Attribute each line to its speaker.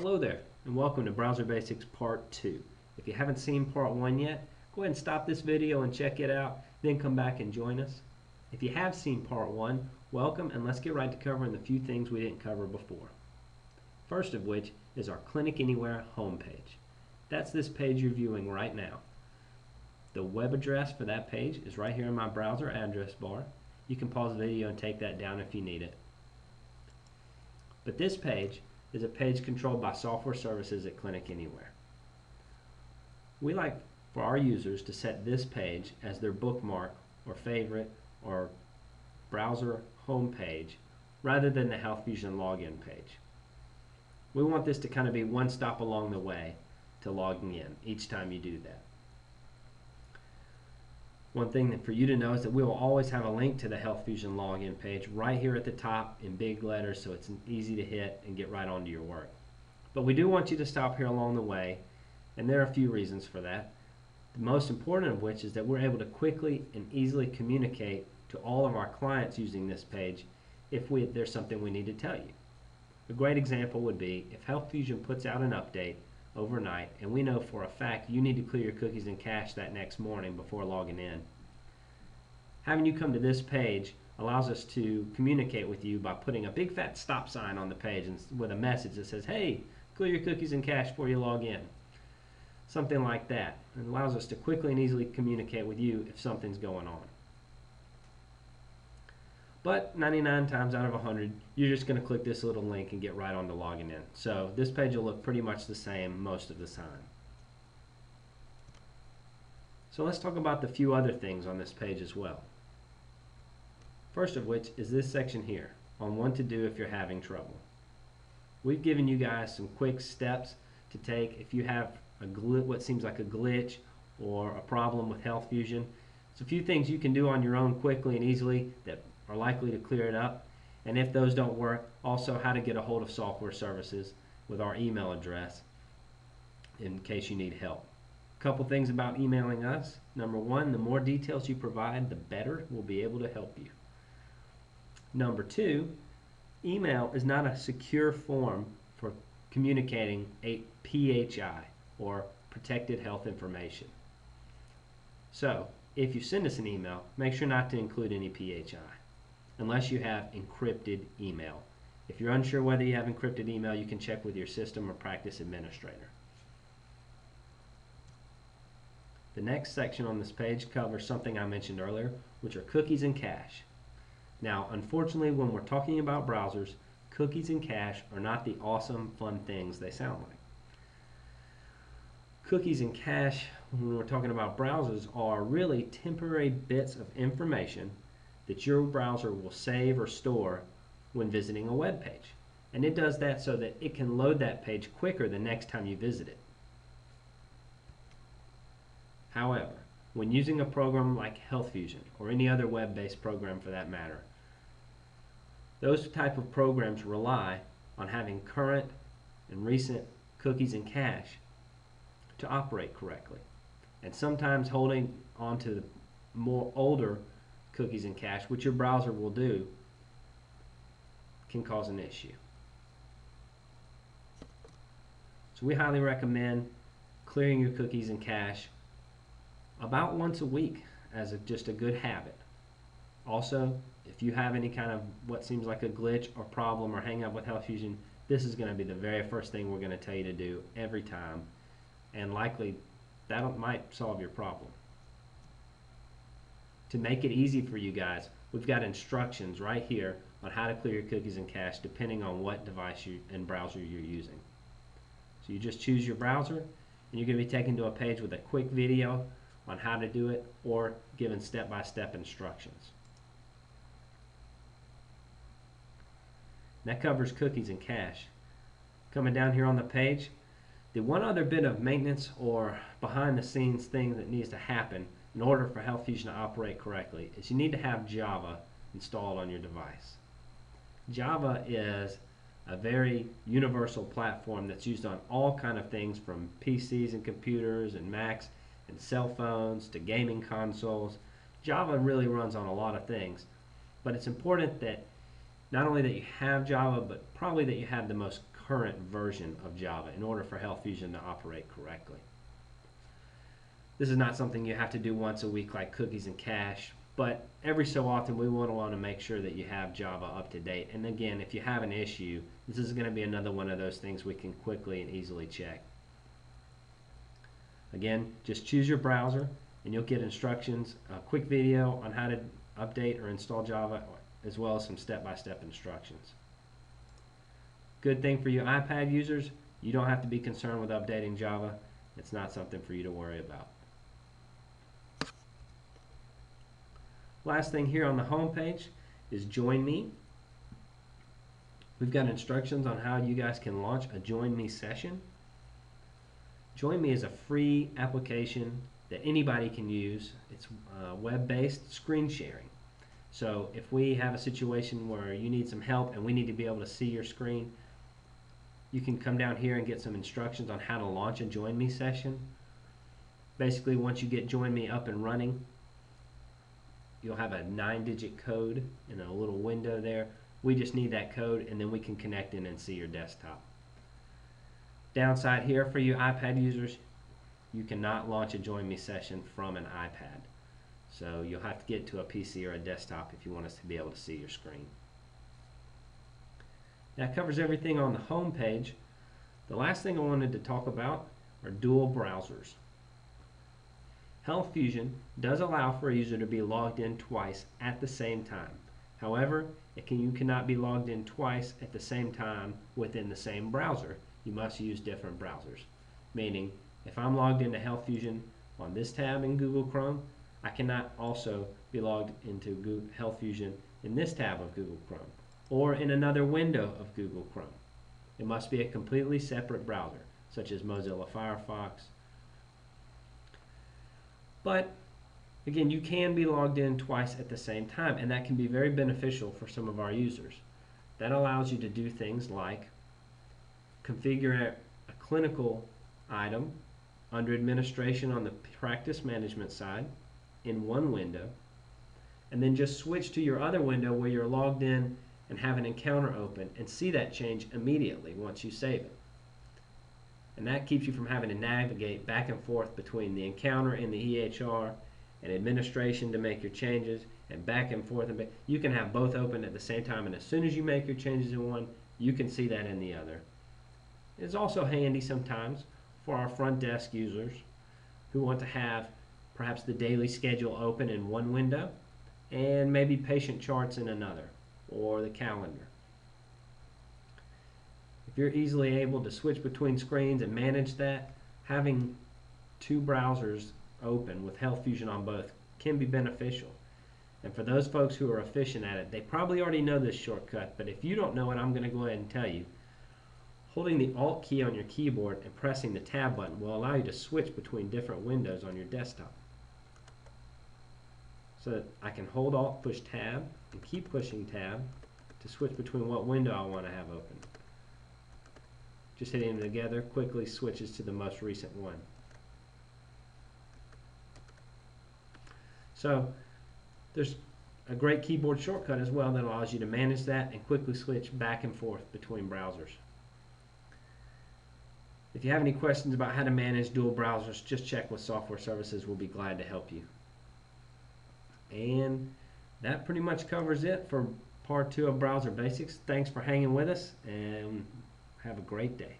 Speaker 1: Hello there, and welcome to Browser Basics Part 2. If you haven't seen Part 1 yet, go ahead and stop this video and check it out, then come back and join us. If you have seen Part 1, welcome, and let's get right to covering the few things we didn't cover before. First of which is our Clinic Anywhere homepage. That's this page you're viewing right now. The web address for that page is right here in my browser address bar. You can pause the video and take that down if you need it. But this page is a page controlled by software services at Clinic Anywhere. We like for our users to set this page as their bookmark or favorite or browser home page rather than the HealthFusion login page. We want this to kind of be one stop along the way to logging in each time you do that. One thing that for you to know is that we will always have a link to the HealthFusion login page right here at the top in big letters, so it's easy to hit and get right onto your work. But we do want you to stop here along the way, and there are a few reasons for that. The most important of which is that we're able to quickly and easily communicate to all of our clients using this page if there's something we need to tell you. A great example would be if HealthFusion puts out an update overnight and we know for a fact you need to clear your cookies and cache that next morning before logging in. Having you come to this page allows us to communicate with you by putting a big fat stop sign on the page and with a message that says, hey, clear your cookies and cache before you log in. Something like that. It allows us to quickly and easily communicate with you if something's going on. But 99 times out of 100, you're just going to click this little link and get right on to logging in. So this page will look pretty much the same most of the time. So let's talk about the few other things on this page as well. First of which is this section here on what to do if you're having trouble. We've given you guys some quick steps to take if you have what seems like a glitch or a problem with HealthFusion. It's a few things you can do on your own quickly and easily that are likely to clear it up, and if those don't work, also how to get a hold of software services with our email address in case you need help. A couple things about emailing us. Number one, the more details you provide, the better we'll be able to help you. Number two, email is not a secure form for communicating a PHI or protected health information. So if you send us an email, make sure not to include any PHI unless you have encrypted email. If you're unsure whether you have encrypted email, you can check with your system or practice administrator. The next section on this page covers something I mentioned earlier, which are cookies and cache. Now, unfortunately, when we're talking about browsers, cookies and cache are not the awesome, fun things they sound like. Cookies and cache, when we're talking about browsers, are really temporary bits of information that your browser will save or store when visiting a web page. And it does that so that it can load that page quicker the next time you visit it. However, when using a program like HealthFusion or any other web-based program for that matter, those type of programs rely on having current and recent cookies and cache to operate correctly. And sometimes holding on to the more older cookies and cache, which your browser will do, can cause an issue. So we highly recommend clearing your cookies and cache about once a week as just a good habit. Also, if you have any kind of what seems like a glitch or problem or hang up with HealthFusion, this is going to be the very first thing we're going to tell you to do every time, and likely that might solve your problem. To make it easy for you guys, we've got instructions right here on how to clear your cookies and cache depending on what device and browser you're using. So you just choose your browser and you're going to be taken to a page with a quick video on how to do it or given step-by-step instructions. That covers cookies and cache. Coming down here on the page, the one other bit of maintenance or behind-the-scenes thing that needs to happen in order for HealthFusion to operate correctly is you need to have Java installed on your device. Java is a very universal platform that's used on all kinds of things from PCs and computers and Macs and cell phones to gaming consoles. Java really runs on a lot of things, but it's important that not only that you have Java, but probably that you have the most current version of Java in order for HealthFusion to operate correctly. This is not something you have to do once a week like cookies and cache, but every so often we want to make sure that you have Java up to date. And again, if you have an issue, this is going to be another one of those things we can quickly and easily check. Again, just choose your browser and you'll get instructions, a quick video on how to update or install Java, as well as some step-by-step instructions. Good thing for you iPad users, you don't have to be concerned with updating Java. It's not something for you to worry about. Last thing here on the home page is Join Me. We've got instructions on how you guys can launch a Join Me session. Join Me is a free application that anybody can use. It's web-based screen sharing. So if we have a situation where you need some help and we need to be able to see your screen, you can come down here and get some instructions on how to launch a Join Me session. Basically, once you get Join Me up and running, you'll have a 9-digit code in a little window there. We just need that code and then we can connect in and see your desktop. Downside here for you iPad users, you cannot launch a Join Me session from an iPad. So you'll have to get to a PC or a desktop if you want us to be able to see your screen. That covers everything on the home page. The last thing I wanted to talk about are dual browsers. HealthFusion does allow for a user to be logged in twice at the same time. However, you cannot be logged in twice at the same time within the same browser. You must use different browsers. Meaning, if I'm logged into HealthFusion on this tab in Google Chrome, I cannot also be logged into HealthFusion in this tab of Google Chrome or in another window of Google Chrome. It must be a completely separate browser, such as Mozilla Firefox. But again, you can be logged in twice at the same time, and that can be very beneficial for some of our users. That allows you to do things like configure a clinical item under administration on the practice management side in one window, and then just switch to your other window where you're logged in and have an encounter open and see that change immediately once you save it. And that keeps you from having to navigate back and forth between the encounter and the EHR and administration to make your changes and back and forth. You can have both open at the same time, and as soon as you make your changes in one, you can see that in the other. It's also handy sometimes for our front desk users who want to have perhaps the daily schedule open in one window and maybe patient charts in another, or the calendar. If you're easily able to switch between screens and manage that, having two browsers open with HealthFusion on both can be beneficial. And for those folks who are efficient at it, they probably already know this shortcut, but if you don't know it, I'm going to go ahead and tell you. Holding the Alt key on your keyboard and pressing the Tab button will allow you to switch between different windows on your desktop. So that I can hold Alt, push Tab, and keep pushing Tab to switch between what window I want to have open. Just hitting them together quickly switches to the most recent one. So there's a great keyboard shortcut as well that allows you to manage that and quickly switch back and forth between browsers. If you have any questions about how to manage dual browsers, just check with Software Services. We'll be glad to help you. And that pretty much covers it for part 2 of Browser Basics. Thanks for hanging with us, and have a great day.